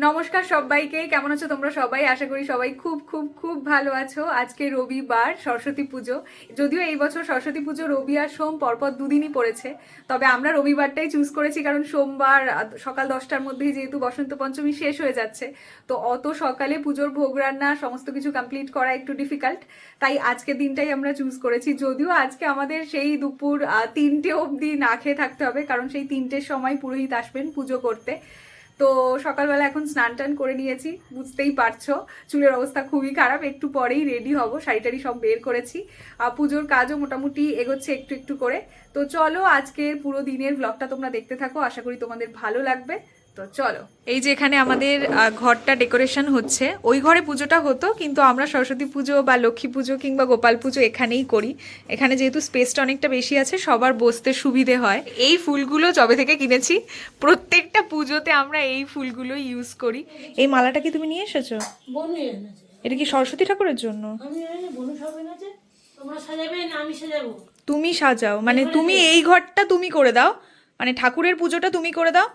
নমস্কার সবাইকে, কেমন আছো তোমরা সবাই? আশা করি সবাই খুব খুব খুব ভালো আছো। আজকে রবিবার, সরস্বতী পুজো। যদিও এই বছর সরস্বতী পুজো রবি আর সোম পরপর দুদিনই পড়েছে, তবে আমরা রবিবারটাই চুজ করেছি কারণ সোমবার সকাল 10টার মধ্যেই যেহেতু বসন্ত পঞ্চমী শেষ হয়ে যাচ্ছে, তো অত সকালে পুজোর ভোগ রান্না সমস্ত কিছু কমপ্লিট করা একটু ডিফিকাল্ট। তাই আজকের দিনটাই আমরা চুজ করেছি। যদিও আজকে আমাদের সেই দুপুর 3টে অবধি না খেয়ে থাকতে হবে, কারণ সেই 3টের সময় পুরোহিত আসবেন পুজো করতে। তো সকালবেলা এখন স্নান টান করে নিয়েছি, বুঝতেই পারছো চুলের অবস্থা খুবই খারাপ। একটু পরেই রেডি হব, শাড়ি টাড়ি সব বের করেছি। পুজোর কাজও মোটামুটি এগোচ্ছে একটু একটু করে। তো চলো আজকের পুরো দিনের ব্লগটা তোমরা দেখতে থাকো, আশা করি তোমাদের ভালো লাগবে। তো চলো, এই যে এখানে আমাদের ঘরটা ডেকোরেশন হচ্ছে। ওই ঘরে পুজোটা হতো, কিন্তু আমরা সরস্বতী পুজো বা লক্ষ্মী পুজো কিংবা গোপাল পুজো এখানেই করি। এখানে যেহেতু স্পেসটা অনেকটা বেশি আছে, সবার বসতে সুবিধে হয়। এই ফুলগুলো যবে থেকে কিনেছি, প্রত্যেকটা পুজোতে আমরা এই ফুলগুলো ইউজ করি। এই মালাটা কি তুমি নিয়ে এসেছো? বনু এনেছে। এটা কি সরস্বতী ঠাকুরের জন্য? আমি এনে বনু সব এনেছে। তোমরা সাজাবে না আমি সাজাবো? তুমি সাজাও, মানে তুমি এই ঘরটা তুমি করে দাও, মানে ঠাকুরের পুজোটা তুমি করে দাও,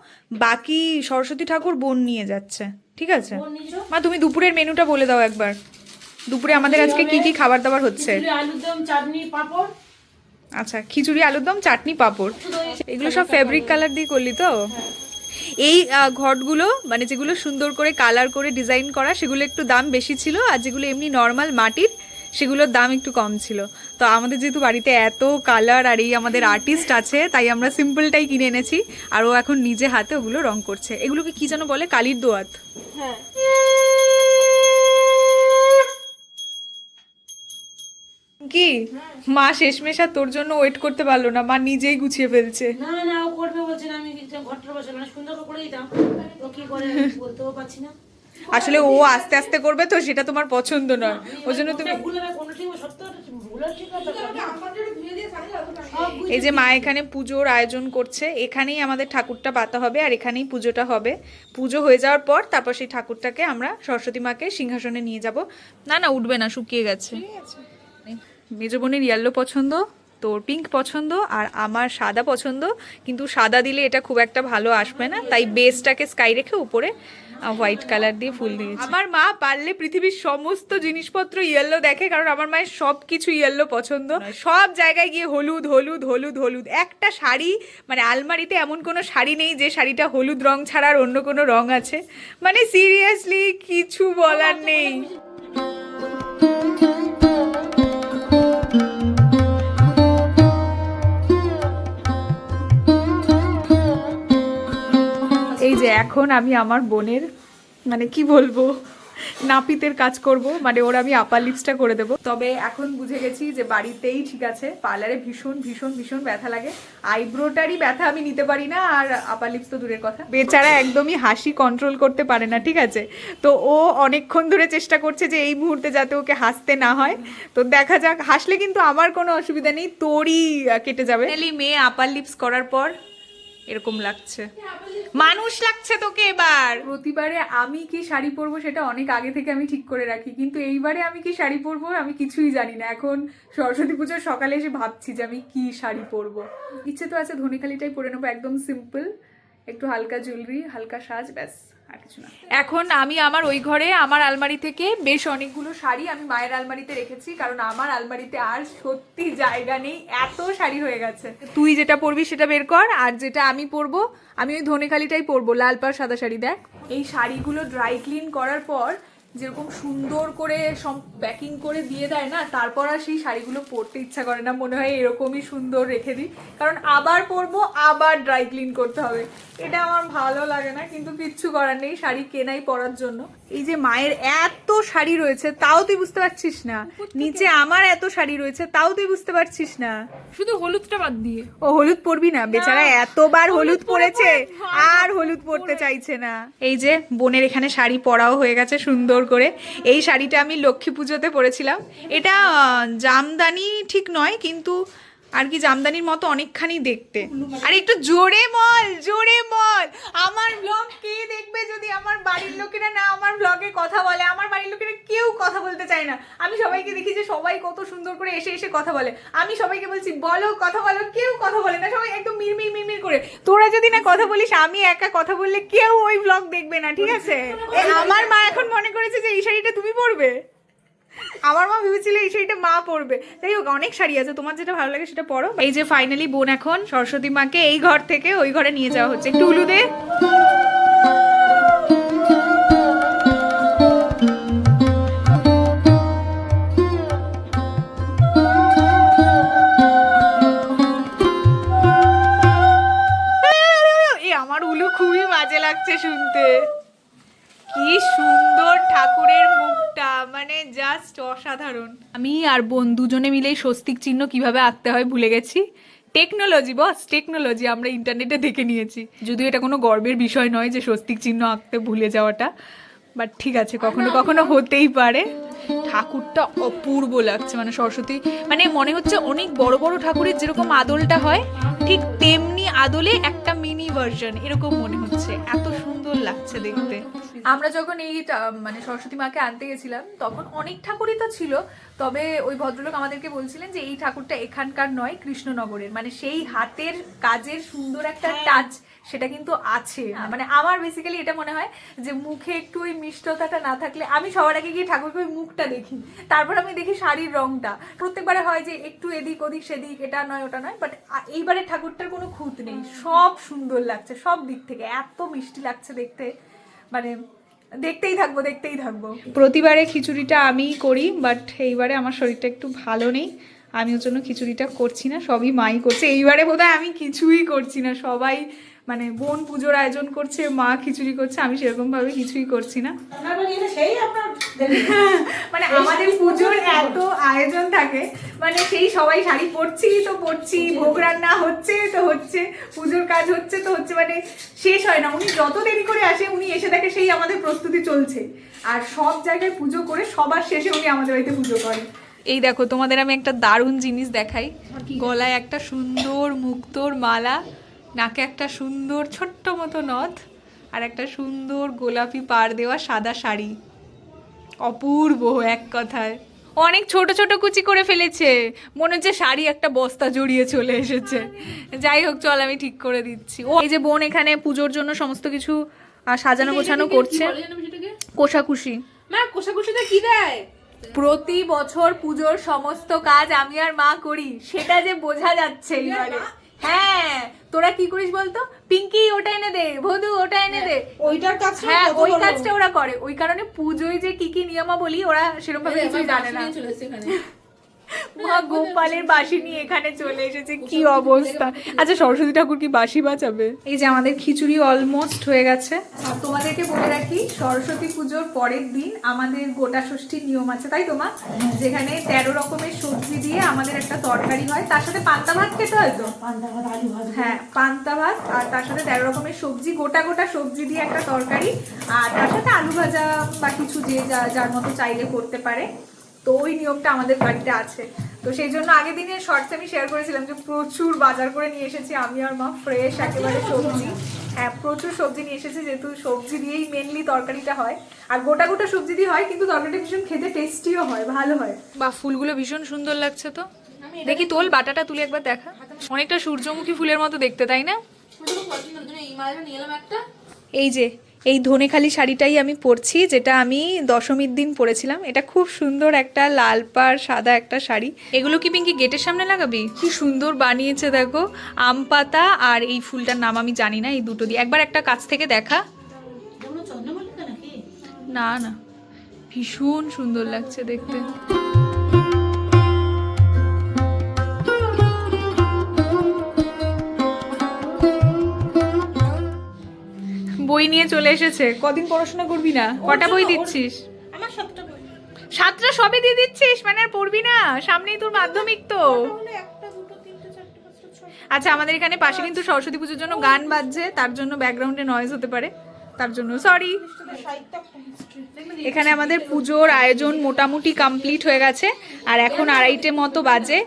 বাকি সরস্বতী ঠাকুর বোন নিয়ে যাচ্ছে, ঠিক আছে? বোন নিছো? মা তুমি দুপুরের মেনুটা বলে দাও একবার। দুপুরে আমাদের আজকে কি কি খাবার দাবার হচ্ছে? খিচুড়ি, আলুর দম, চাটনি, পাঁপড়। আচ্ছা, খিচুড়ি, আলুর দম, চাটনি, পাঁপড়। এগুলো সব ফেব্রিক কালার দিয়ে করলি তো? এই ঘটগুলো মানে যেগুলো সুন্দর করে কালার করে ডিজাইন করা, সেগুলো একটু দাম বেশি ছিল, আর যেগুলো এমনি নর্মাল মাটির সেগুলোর দাম একটু কম ছিল। তো আমাদের যেহেতু বাড়িতে এত কালার আর এই আমাদের আর্টিস্ট আছে, তাই আমরা সিম্পলটাই কিনে এনেছি। আর ও এখন নিজে হাতে ওগুলো রং করছে। এগুলোকে কি যেন বলে? কালির দোয়াত। হ্যাঁ। কি মা শেষমেশ আর তোর জন্য ওয়েট করতে পারলো না, মা নিজেই গুছিয়ে ফেলছে। না না, ও করবে বলছে না, আমি ঘরটা বসে মানে সুন্দর করে দিতাম। ও কি করে বলতেও পারছি না। আসলে ও আস্তে আস্তে করবে, তো সেটা তোমার পছন্দ নয়, ওই জন্য তুমি। ভুলে না কোনো ঠিক সত্য ভুলে ঠিক আছে। এই যে মা এখানে পুজোর আয়োজন করছে, এখানেই আমাদের ঠাকুরটা পাতা হবে আর এখানেই পুজোটা হবে। পুজো হয়ে যাওয়ার পর তারপর সেই ঠাকুরটাকে আমরা সরস্বতী মাকে সিংহাসনে নিয়ে যাব। না না, উঠবে না, শুকিয়ে গেছে। মেজো বোনের ইয়েলো পছন্দ, তোর পিঙ্ক পছন্দ, আর আমার সাদা পছন্দ। কিন্তু সাদা দিলে এটা খুব একটা ভালো আসবে না, তাই বেসটাকে স্কাই রেখে উপরে হোয়াইট কালার দিয়ে ফুল দিয়েছি। আমার মা পারলে পৃথিবীর সমস্ত জিনিসপত্র ইয়েলো দেখে, কারণ আমার মায়ের সব কিছু ইয়েলো পছন্দ। সব জায়গায় গিয়ে হলুদ হলুদ হলুদ হলুদ। একটা শাড়ি মানে আলমারিতে এমন কোনো শাড়ি নেই যে শাড়িটা হলুদ রং ছাড়া আর অন্য কোনো রং আছে। মানে সিরিয়াসলি কিছু বলার নেই। এই যে এখন আমি আমার বোনের মানে কি বলবো নাপিতের কাজ করব, মানে ওর আমি আপার লিপসটা করে দেবো। তবে এখন বুঝে গেছি যে বাড়িতেই ঠিক আছে, পার্লারে ভীষণ ভীষণ ভীষণ ব্যথা লাগে। আইব্রোটারই ব্যথা আমি নিতে পারি না, আর আপার লিপস তো দূরের কথা। বেচারা একদমই হাসি কন্ট্রোল করতে পারে না, ঠিক আছে? তো ও অনেকক্ষণ ধরে চেষ্টা করছে যে এই মুহূর্তে যাতে ওকে হাসতে না হয়। তো দেখা যাক, হাসলে কিন্তু আমার কোনো অসুবিধা নেই, তোরই কেটে যাবে। মেয়ে আপার লিপস করার পর এরকম লাগছে, মানুষ লাগছে তোকে এবার। প্রতিবারে আমি কি শাড়ি পরবো সেটা অনেক আগে থেকে আমি ঠিক করে রাখি, কিন্তু এইবারে আমি কি শাড়ি পরবো আমি কিছুই জানি না। এখন সরস্বতী পুজোর সকালে এসে ভাবছি যে আমি কি শাড়ি পরবো। ইচ্ছে তো আছে ধনেখালিটাই পরে নেবো, একদম সিম্পল, একটু হালকা জুয়েলারি, হালকা সাজ, ব্যাস, আর কিছু না। এখন আমি আমার ওই ঘরে আমার আলমারি থেকে বেশ অনেকগুলো শাড়ি আমি মায়ের আলমারিতে রেখেছি, কারণ আমার আলমারিতে আর সত্যি জায়গা নেই, এত শাড়ি হয়ে গেছে। তুই যেটা পরবি সেটা বের কর, আর যেটা আমি পরবো আমি ওই ধনেখালিটাই পরবো, লাল পাড় সাদা শাড়ি। দেখ এই শাড়িগুলো ড্রাই ক্লিন করার পর যেরকম সুন্দর করে সব প্যাকিং করে দিয়ে দেয় না, তারপর আর সেই শাড়িগুলো পরতে ইচ্ছা করে না, মনে হয় এরকমই সুন্দর রেখে দিই, কারণ আবার পরবো আবার ড্রাই ক্লিন করতে হবে। এটা আমার ভালো লাগে না, কিন্তু কিচ্ছু করার নেই, শাড়ি কেনাই পরার জন্য। এই যে মায়ের এত শাড়ি রয়েছে তাও তুই বুঝতে পারছিস না, নিচে আমার এত শাড়ি রয়েছে তাও তুই বুঝতে পারছিস না, শুধু হলুদটা বাদ দিয়ে। ও হলুদ পরবি না? বেচারা এতবার হলুদ পরেছে আর হলুদ পরতে চাইছে না। এই যে বোনের এখানে শাড়ি পরাও হয়ে গেছে সুন্দর করে। এই শাড়িটা আমি লক্ষ্মী পুজোতে পরেছিলাম। এটা জামদানি ঠিক নয়, কিন্তু আর কি জামদানির মতো অনেকখানি দেখতে। আর একটু জোরে বল, জোরে বল। আমার ব্লগ কে দেখবে যদি আমার বাড়ির লোকেরা না আমার ব্লগে কথা বলে? আমার বাড়ির লোকেরা কেউ কথা বলতে চায় চায় না। আমি সবাইকে দেখি যে সবাই কত সুন্দর করে এসে এসে কথা বলে, আমি সবাইকে বলছি বলো কথা বলো, কেউ কথা বলে না, সবাই একদম মিরমির মিরমির করে। তোরা যদি না কথা বলিস, আমি একা কথা বললে কেউ ওই ব্লগ দেখবে না, ঠিক আছে? আমার মা এখন মনে করেছে যে এই শাড়িটা তুমি পরবে, আমার মা ভেবেছিল এই শাড়িটা মা পরবে। যাই হোক, অনেক শাড়ি আছে, তোমার যেটা ভালো লাগে সেটা পরো। এই যে ফাইনালি বোন এখন সরস্বতী মাকে এই ঘর থেকে ওই ঘরে নিয়ে যাওয়া হচ্ছে। একটু উলু দে। আমার উলু খুবই বাজে লাগছে শুনতে। কি সুন্দর ঠাকুরের মুখটা, মানে জাস্ট অসাধারণ। আমি আর বোন দুজনে মিলে স্বস্তিক চিহ্ন কিভাবে আঁকতে হয় ভুলে গেছি। টেকনোলজি বস, টেকনোলজি আমরা ইন্টারনেটে দেখে নিয়েছি। যদিও এটা কোনো গর্বের বিষয় নয় যে স্বস্তিক চিহ্ন আঁকতে ভুলে যাওয়াটা, বাট ঠিক আছে, কখনো কখনো হতেই পারে। ঠাকুরটা অপূর্ব লাগছে, মানে সরস্বতী, মানে মনে হচ্ছে অনেক বড় বড় ঠাকুরের যেরকম আদলটা হয় ঠিক তেমনি আদলে একটা মিনি ভার্সন এরকম মনে হচ্ছে। এত সুন্দর লাগছে দেখতে। আমরা যখন এই মানে সরস্বতী মাকে আনতে গেছিলাম তখন অনেক ঠাকুরই তো ছিল, তবে ওই ভদ্রলোক আমাদেরকে বলছিলেন যে এই ঠাকুরটা এখানকার নয়, কৃষ্ণনগরের, মানে সেই হাতের কাজের সুন্দর একটা টাচ সেটা কিন্তু আছে। মানে আমার বেসিক্যালি এটা মনে হয় যে মুখে একটু ওই মিষ্টতাটা না থাকলে, আমি সবার আগে গিয়ে ঠাকুরকে ওই মুখটা দেখি, তারপর আমি দেখি শাড়ির রংটা। প্রত্যেকবারে হয় যে একটু এদিক ওদিক সেদিক, এটা নয় ওটা নয়, বাট এইবারে ঠাকুরটার কোনো খুঁত নেই, সব সুন্দর লাগছে সব দিক থেকে, এত মিষ্টি লাগছে দেখতে, মানে দেখতেই থাকবো দেখতেই থাকবো। প্রতিবারে খিচুড়িটা আমিই করি, বাট এইবারে আমার শরীরটা একটু ভালো নেই, আমি ওর জন্য খিচুড়িটা করছি না, সবই মাই করছে। এইবারে বোধহয় আমি কিছুই করছি না, সবাই মানে বোন পুজোর আয়োজন করছে, মা খিচুড়ি করছে, আমি সেরকম ভাবে কিছুই করছি না। মানে আমাদের পুজোর এত আয়োজন থাকে, মানে সেই সবাই শাড়ি পরছি তো পরছি, ভোগ রান্না হচ্ছে তো হচ্ছে, পুজোর কাজ হচ্ছে তো হচ্ছে, মানে শেষ হয় না। উনি যত দেরি করে আসে, উনি এসে দেখে সেই আমাদের প্রস্তুতি চলছে, আর সব জায়গায় পুজো করে সবার শেষে উনি আমাদের বাড়িতে পুজো করেন। এই দেখো, তোমাদের আমি একটা দারুণ জিনিস দেখাই। গলায় একটা সুন্দর মুক্তোর মালা, নাকে একটা সুন্দর ছোট্ট মতো নথ, আর একটা সুন্দর গোলাপি পাড় দেওয়া সাদা শাড়ি। অপূর্ব এক কথায়। অনেক ছোট ছোট কুচি করে ফেলেছে, মনে হচ্ছে শাড়ি একটা বস্তা জড়িয়ে চলে এসেছে। যাই হোক, চল আমি ঠিক করে দিচ্ছি। ও এই যে বোন এখানে পুজোর জন্য সমস্ত কিছু সাজানো গোছানো করছে। কোষাকুষি। মা কোষাকুষিতে কি দেয়? প্রতি বছর পুজোর সমস্ত কাজ আমি আর মা করি, সেটা যে বোঝা যাচ্ছে এইবারে। হ্যাঁ, তোরা কি করিস বলতো? পিঙ্কি ওটা এনে দে, ভদু ওটা এনে দে, ওইটার কাজ। হ্যাঁ ওই কাজটা ওরা করে। ওই কারণে পুজোয় যে কি কি নিয়মাবলী ওরা সেরকম ভাবে কিছুই জানে না। মা গোপালের বাঁশি নিয়ে এখানে চলে এসেছে, কি অবস্থা। আচ্ছা, সরস্বতী ঠাকুর কি বাঁশি বাজাবে? এই যে আমাদের খিচুড়ি অলমোস্ট হয়ে গেছে। আর তোমাদেরকে বলে রাখি, সরস্বতী পুজোর পরের দিন আমাদের গোটা ষষ্ঠীর নিয়ম আছে, তাই তো মা? যেখানে 13 রকমের সবজি দিয়ে আমাদের একটা তরকারি হয়, তার সাথে পান্তা ভাত খেতে হয় তো। হ্যাঁ, পান্তা ভাত, আর তার সাথে 13 রকমের সবজি, গোটা গোটা সবজি দিয়ে একটা তরকারি, আর তার সাথে আলু ভাজা বা কিছু যে যার মতো চাইলে করতে পারে। তো ওই নিয়মটা আমাদের বাড়িতে আছে। তো সেই জন্য আগের দিনের শর্টসে আমি শেয়ার করেছিলাম যে প্রচুর বাজার করে নিয়ে এসেছি আমি আর মা, ফ্রেশ একেবারে সবজি। হ্যাঁ, প্রচুর সবজি নিয়ে এসেছি, যেহেতু সবজি দিয়েই মেনলি তরকারিটা হয়, আর গোটা গোটা সবজি দিয়ে হয়, কিন্তু তরকারিটা ভীষণ খেতে টেস্টিও হয়, ভালো হয়। বা ফুলগুলো ভীষণ সুন্দর লাগছে তো। দেখি তোল, বাটাটা তুলে একবার দেখা। অনেকটা সূর্যমুখী ফুলের মতো দেখতে, তাই না? এই যে এই ধনেখালি শাড়িটাই আমি পরছি, যেটা আমি দশমীর দিন পরেছিলাম। এটা খুব সুন্দর একটা লাল পাড় সাদা একটা শাড়ি। এগুলো কি পিঙ্কি গেটের সামনে লাগাবি? কি সুন্দর বানিয়েছে দেখো, আম পাতা আর এই ফুলটার নাম আমি জানি না, এই দুটো দিয়ে একবার একটা কাছ থেকে দেখা। না না, ভীষণ সুন্দর লাগছে দেখতে। বই নিয়ে চলে এসেছে। কদিন পড়াশোনা করবি না? কটা বই দিচ্ছিস? আমার 7টা বই। 7টা সবই দিয়ে দিচ্ছিস, মানে আর পড়বি না? সামনেই তোর মাধ্যমিক তো। আচ্ছা, আমাদের এখানে পাশে কিন্তু সরস্বতী পুজোর জন্য গান বাজছে, তার জন্য ব্যাকগ্রাউন্ডে নয়েজ হতে পারে, তার জন্য সরি। এখানে আমাদের পুজোর আয়োজন মোটামুটি কমপ্লিট হয়ে গেছে, আর এখন 2:30 মতো বাজে,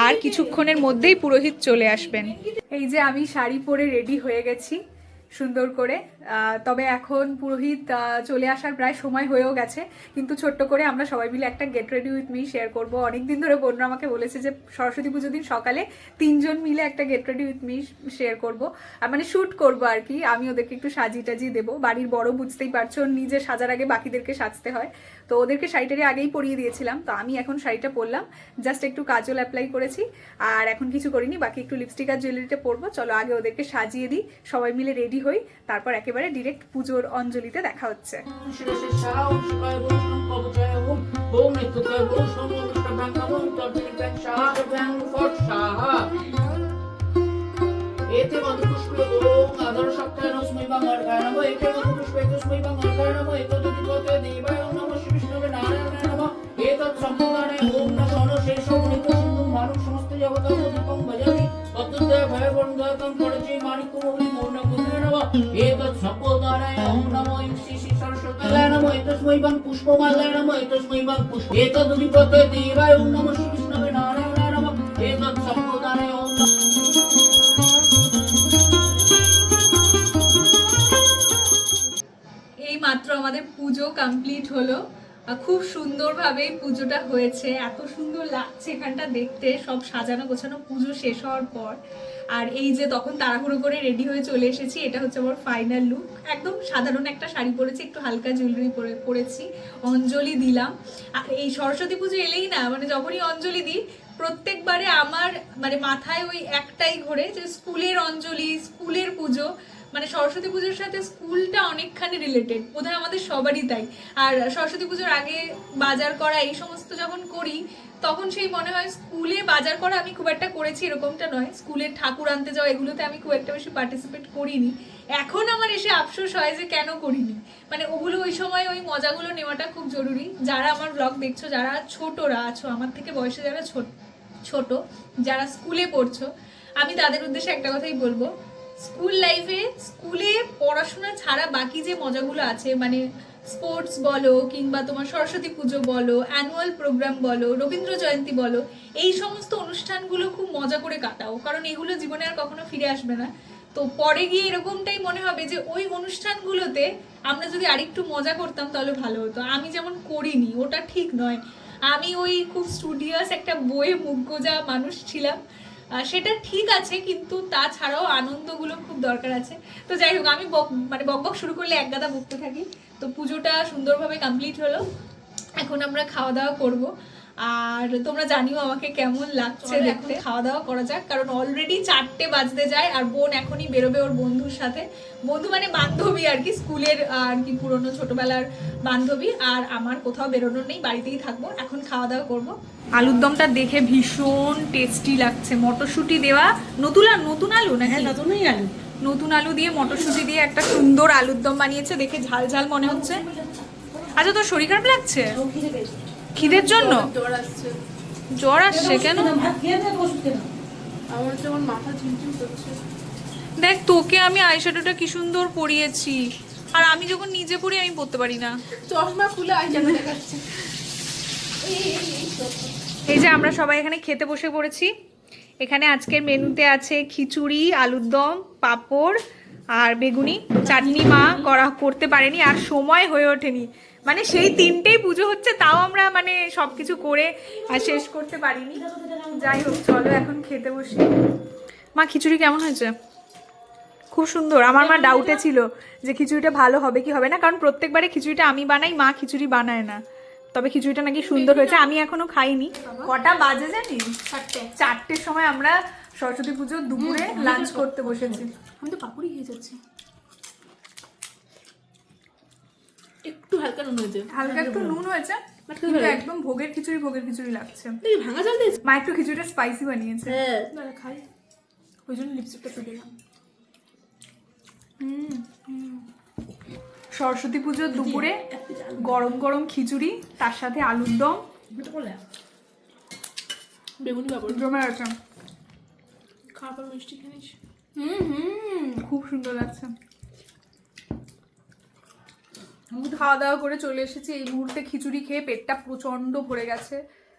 আর কিছুক্ষণের মধ্যেই পুরোহিত চলে আসবেন। এই যে আমি শাড়ি পরে রেডি হয়ে গেছি, সুন্দর করে। তবে এখন পুরোহিত চলে আসার প্রায় সময় হয়েও গেছে, কিন্তু ছোট্ট করে আমরা সবাই মিলে একটা get ready with me share করবো। অনেকদিন ধরে বোনরা আমাকে বলেছে যে সরস্বতী পুজো দিন সকালে 3 জন মিলে একটা get ready with me share করবো, আর মানে শ্যুট করবো আর কি। আমি ওদেরকে একটু সাজিয়ে টাজিয়ে দেবো। বাড়ির বড় বুঝতেই পারছো, নিজে সাজার আগে বাকিদেরকে সাজতে হয়, তো ওদেরকে শাড়িটারি আগেই পরিয়ে দিয়েছিলাম। তো আমি এখন শাড়িটা পরলাম, জাস্ট একটু কাজল অ্যাপ্লাই করেছি, আর এখন কিছু করিনি, বাকি একটু লিপস্টিক আর জুয়েলারিটা পরবো। চলো আগে ওদেরকে সাজিয়ে দিই, সবাই মিলে রেডি হই, তারপর একেবারে ডিরেক্ট পুজোর অঞ্জলিতে দেখা হচ্ছে। एते मधुपुष्पे ओम आदर शक्तानस्मै मंगलाय नमः एते मधुपुष्पे तस्मै मंगलाय नमः एतद्विपते देवाय नमः श्री विष्णवे नारायणाय नमः एतत् सम्पूर्णे ओम नमः शेषमुनित सिंधु मानव समस्त जगतं दीपं भजामि तत्तदय भयवन्दातं परचे माणिक्यमौलि मौनकुले नमः एतत् सम्पूर्णे ओम नमो श्री श्री सरस्वत्याय नमः एतस्मै वं पुष्पमालाय नमः एतस्मै वं पुष्प एतद्विपते देवाय नमः श्री विष्णवे नारायणाय नमः एतत् सम्पूर्णे ओम এই মাত্র আমাদের পুজো কমপ্লিট হলো, খুব সুন্দরভাবে পুজোটা হয়েছে, এত সুন্দর লাগছে এখানটা দেখতে, সব সাজানো গোছানো পুজো শেষ হওয়ার পর। আর এই যে তখন তাড়াহুড়ো করে রেডি হয়ে চলে এসেছি, এটা হচ্ছে আমার ফাইনাল লুক। একদম সাধারণ একটা শাড়ি পরেছি, একটু হালকা জুয়েলারি পরেছি, অঞ্জলি দিলাম। আর এই সরস্বতী পুজো এলেই না, মানে যখনই অঞ্জলি দিই প্রত্যেকবারে আমার মানে মাথায় ওই একটাই ঘোরে যে স্কুলের অঞ্জলি, স্কুলের পুজো। মানে সরস্বতী পুজোর সাথে স্কুলটা অনেকখানি রিলেটেড, বোধহয় আমাদের সবারই তাই। আর সরস্বতী পুজোর আগে বাজার করা এই সমস্ত যখন করি তখন সেই মনে হয় স্কুলে বাজার করা আমি খুব একটা করেছি এরকমটা নয়, স্কুলের ঠাকুর আনতে যাওয়া এগুলোতে আমি খুব একটা বেশি পার্টিসিপেট করিনি। এখন আমার এসে আফসোস হয় যে কেন করিনি, মানে ওগুলো ওই সময় ওই মজাগুলো নেওয়াটা খুব জরুরি। যারা আমার ব্লগ দেখছো, যারা ছোটরা আছো, আমার থেকে বয়সে যারা ছোট, যারা স্কুলে পড়ছো, আমি তাদের উদ্দেশ্যে একটা কথাই বলবো, স্কুল লাইফে স্কুলে পড়াশোনা ছাড়া বাকি যে মজাগুলো আছে, মানে স্পোর্টস বলো কিংবা তোমার সরস্বতী পুজো বলো, অ্যানুয়াল প্রোগ্রাম বলো, রবীন্দ্র জয়ন্তী বলো, এই সমস্ত অনুষ্ঠানগুলো খুব মজা করে কাটাও, কারণ এগুলো জীবনে আর কখনো ফিরে আসবে না। তো পরে গিয়ে এরকমটাই মনে হবে যে ওই অনুষ্ঠানগুলোতে আমরা যদি আরেকটু মজা করতাম তাহলে ভালো হতো। আমি যেমন করিনি, ওটা ঠিক নয়। আমি ওই খুব স্টুডিয়াস একটা বইয়ে মুখ গোজা মানুষ ছিলাম, সেটা ঠিক আছে, কিন্তু তাছাড়াও আনন্দগুলো খুব দরকার আছে। তো যাই হোক, আমি মানে বকবক শুরু করলে এক গাদা বকতে থাকি। তো পুজোটা সুন্দরভাবে কমপ্লিট হলো, এখন আমরা খাওয়া দাওয়া করব, আর তোমরা জানিও আমাকে কেমন লাগছে দেখতে। খাওয়া দাওয়া করা যাক, কারণ অলরেডি 4টে বাজতে যায়, আর বোন এখনই বেরোবে ওর বন্ধুর সাথে। বন্ধু মানে বান্ধবী আর কি, স্কুলের আর কি পুরনো ছোটবেলার বান্ধবী। আর আমার কোথাও বেরোনোর নেই, বাড়িতেই থাকবো। এখন খাওয়া দাওয়া করবো। আলুর দমটা দেখে ভীষণ টেস্টি লাগছে, মটরশুঁটি দেওয়া, নতুন আলু না? হ্যাঁ, নতুনই আলু, নতুন আলু দিয়ে মটরশুঁটি দিয়ে একটা সুন্দর আলুর দম বানিয়েছে, দেখে ঝাল ঝাল মনে হচ্ছে। আচ্ছা, তোর শরীর খারাপ লাগছে? খিদের জন্য জ্বর আসছে কেন? আমার যেমন মাথা ঝিমঝিম করছে। দেখ, তোকে আমি আইশ্যাডোটা কি সুন্দর পরিয়েছি, আর আমি যখন নিজে পরি আমি পরতে পারি না। চশমা খুলে আইজানো দেখাচ্ছে। এই যে আমরা সবাই এখানে খেতে বসে পড়েছি। এখানে আজকের মেনুতে আছে খিচুড়ি, আলুর দম, পাঁপড় আর বেগুনি চাটনি। মা করতে পারেনি, আর সময় হয়ে ওঠেনি, মানে সেই 3টেই পুজো হচ্ছে, তাও আমরা মানে সবকিছু করে শেষ করতে পারিনি। যাই হোক, চলো এখন খেতে বসি। মা, খিচুড়ি কেমন হয়েছে? খুব সুন্দর। আমার মা ডাউটে ছিল যে খিচুড়িটা ভালো হবে কি হবে না, কারণ প্রত্যেকবারে খিচুড়িটা আমি বানাই, মা খিচুড়ি বানায় না। তবে খিচুড়িটা নাকি সুন্দর হয়েছে। আমি এখনো খাইনি। কটা বাজে জানিস? 4টের সময় আমরা সরস্বতী পুজোর দুপুরে লাঞ্চ করতে বসেছি। আমি তো পাপড়ি খেয়ে যাচ্ছি। একটু হালকা নুন হয়েছে, হালকা একটু নুন হয়েছে, কিন্তু একদম ভোগের খিচুড়ি লাগছে। ভাঙা চাল দিয়েছে। মা একটু খিচুড়িটা স্পাইসি বানিয়েছে। হ্যাঁ, খাই, ওই জন্য লিপস্টিকটা তুলে দিলাম। সরস্বতী পুজোর দুপুরে গরম গরম খিচুড়ি, তার সাথে আলুর দম, বেগুনি পাপড় জমে আছে। খাবার মিষ্টি খেয়ে নিস। খুব সুন্দর লাগছে। খাওয়া দাওয়া করে চলে এসেছি। এই মুহূর্তে খিচুড়ি খেয়ে পেটটা প্রচন্ড ভরে গেছে,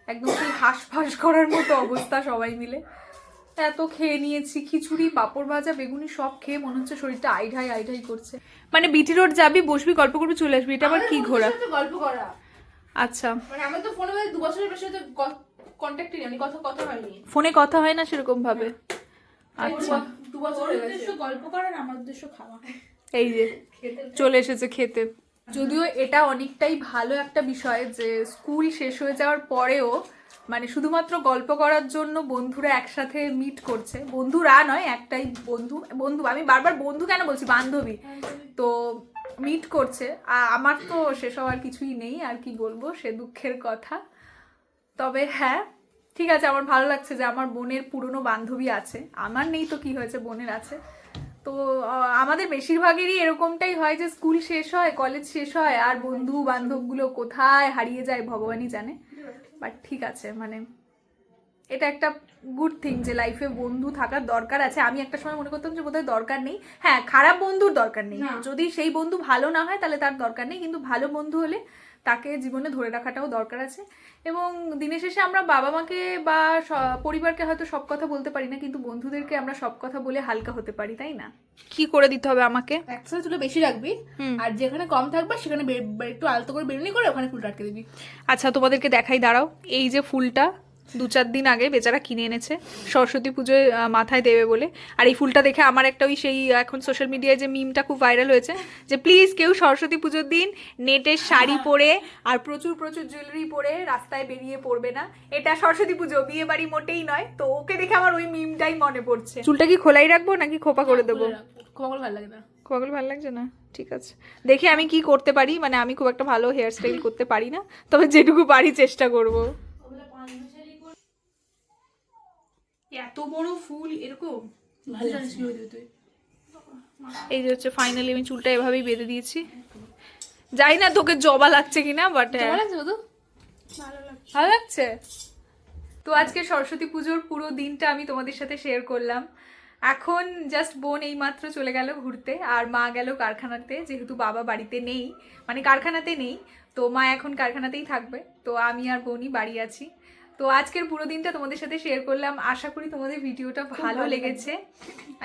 একদম সেই হাঁসফাঁস করার মতো অবস্থা সবাই মিলে। এত খেয়ে নিয়েছি, খিচুড়ি, পাঁপড় ভাজা, বেগুনি সব খেয়ে মনে হচ্ছে শরীরটা আইঢাই আইঢাই করছে। মানে বিটি রোড যাবি, বসবি, গল্প করবি, চলে আসবি, এটা আবার কি ঘোরা? গল্প করা আচ্ছা, মানে আমার তো ফোনে 2 বছরের বেশি হতে কন্ট্যাক্টই নেই, কথা হয়নি। ফোনে কথা হয় না সেরকম ভাবে? আচ্ছা, 2 বছর ওর হয়ে গেছে। উদ্দেশ্য গল্প করার, আমার উদ্দেশ্য খাওয়া। এই যে চলে এসেছে খেতে। যদিও এটা অনেকটাই ভালো একটা বিষয় যে স্কুল শেষ হয়ে যাওয়ার পরেও মানে শুধুমাত্র গল্প করার জন্য বন্ধুরা একসাথে মিট করছে। বন্ধুরা নয়, একটাই বন্ধু, আমি বারবার বন্ধু কেন বলছি, বান্ধবী, তো মিট করছে। আমার তো সেসব আর কিছুই নেই, আর কি বলবো, সে দুঃখের কথা। তবে হ্যাঁ, ঠিক আছে, আমার ভালো লাগছে যে আমার বোনের পুরনো বান্ধবী আছে। আমার নেই তো কি হয়েছে, বোনের আছে। তো আমাদের বেশিরভাগেরই এরকমটাই হয় যে স্কুল শেষ হয়, কলেজ শেষ হয়, আর বন্ধু বান্ধবগুলো কোথায় হারিয়ে যায় ভগবানই জানে। বাট ঠিক আছে, মানে এটা একটা গুড থিং যে লাইফে বন্ধু থাকার দরকার আছে। আমি একটা সময় মনে করতাম যে বোধহয় দরকার নেই। হ্যাঁ, খারাপ বন্ধুর দরকার নেই, যদি সেই বন্ধু ভালো না হয় তাহলে তার দরকার নেই, কিন্তু ভালো বন্ধু হলে তাকে জীবনে ধরে রাখাটাও দরকার আছে। এবং দিনের শেষে আমরা বাবা মাকে বা পরিবারকে হয়তো সব কথা বলতে পারি না, কিন্তু বন্ধুদেরকে আমরা সব কথা বলে হালকা হতে পারি, তাই না? কি করে দিতে হবে আমাকে? একসাথে চুলে বেশি রাখবি, আর যেখানে কম থাকবে সেখানে একটু আলতো করে বেরুনি করে ওখানে ফুলটা আটকে দিবি। আচ্ছা, তোমাদেরকে দেখাই, দাঁড়াও। এই যে ফুলটা 2-4 দিন আগে বেচারা কিনে এনেছে সরস্বতী পুজোয় মাথায় দেবে বলে। আর এই ফুলটা দেখে আমার একটা ওই সেই এখন সোশ্যাল মিডিয়ায় যে মিমটা খুব ভাইরাল হয়েছে যে প্লিজ কেউ সরস্বতী পুজোর দিন নেটের শাড়ি পরে আর প্রচুর প্রচুর জুয়েলারি পরে রাস্তায় বেরিয়ে পড়বে না, এটা সরস্বতী পুজো, বিয়ে বাড়ি মোটেই নয়। তো ওকে দেখে আমার ওই মিমটাই মনে পড়ছে। চুলটা কি খোলাই রাখবো নাকি খোপা করে দেবো? খোপাগুলো ভালো লাগে না। খোপাগুলো ভালো লাগছে না? ঠিক আছে, দেখি আমি কি করতে পারি। মানে আমি খুব একটা ভালো হেয়ার স্টাইল করতে পারি না, তবে যেটুকু পারি চেষ্টা করবো। এত বড় ফুল এরকম ভালো জানিস কি হয়ে তুই? এই যে হচ্ছে ফাইনালি আমি চুলটা এভাবেই বেঁধে দিয়েছি। জানি না তোকে জবা লাগছে কিনা, বাট ভালো লাগছে তো? ভালো লাগছে। ভালো লাগছে। তো আজকে সরস্বতী পুজোর পুরো দিনটা আমি তোমাদের সাথে শেয়ার করলাম। এখন জাস্ট বোন এই মাত্র চলে গেল ঘুরতে, আর মা গেল কারখানাতে, যেহেতু বাবা বাড়িতে নেই, মানে কারখানাতে নেই, তো মা এখন কারখানাতেই থাকবে। তো আমি আর বোনই বাড়ি আছি। তো আজকের পুরো দিনটা তোমাদের সাথে শেয়ার করলাম। আশা করি তোমাদের ভিডিওটা ভালো লেগেছে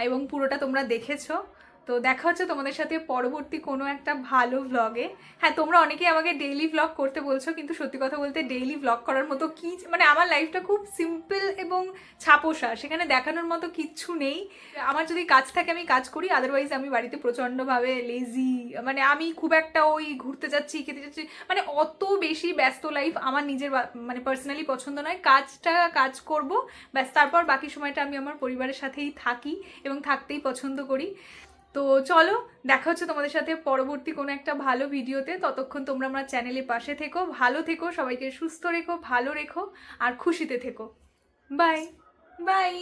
এবং পুরোটা তোমরা দেখেছো। তো দেখা হচ্ছে তোমাদের সাথে পরবর্তী কোনো একটা ভালো ভ্লগে। হ্যাঁ, তোমরা অনেকেই আমাকে ডেইলি ভ্লগ করতে বলছো, কিন্তু সত্যি কথা বলতে ডেইলি ভ্লগ করার মতো কি, মানে আমার লাইফটা খুব সিম্পল এবং ছাপোষা, সেখানে দেখানোর মতো কিচ্ছু নেই। আমার যদি কাজ থাকে আমি কাজ করি, আদারওয়াইজ আমি বাড়িতে প্রচণ্ডভাবে লেজি, মানে আমি খুব একটা ওই ঘুরতে যাচ্ছি, খেতে যাচ্ছি, মানে অত বেশি ব্যস্ত লাইফ আমার নিজের মানে পার্সোনালি পছন্দ নয়। কাজ করব ব্যাস, তারপর বাকি সময়টা আমি আমার পরিবারের সাথেই থাকি এবং থাকতেই পছন্দ করি। তো চলো, দেখা হচ্ছে তোমাদের সাথে পরবর্তী কোনো একটা ভালো ভিডিওতে। ততক্ষণ তোমরা আমার চ্যানেলের পাশে থেকো, ভালো থেকো, সবাইকে সুস্থ রেখো, ভালো রেখো আর খুশিতে থেকো। Bye bye.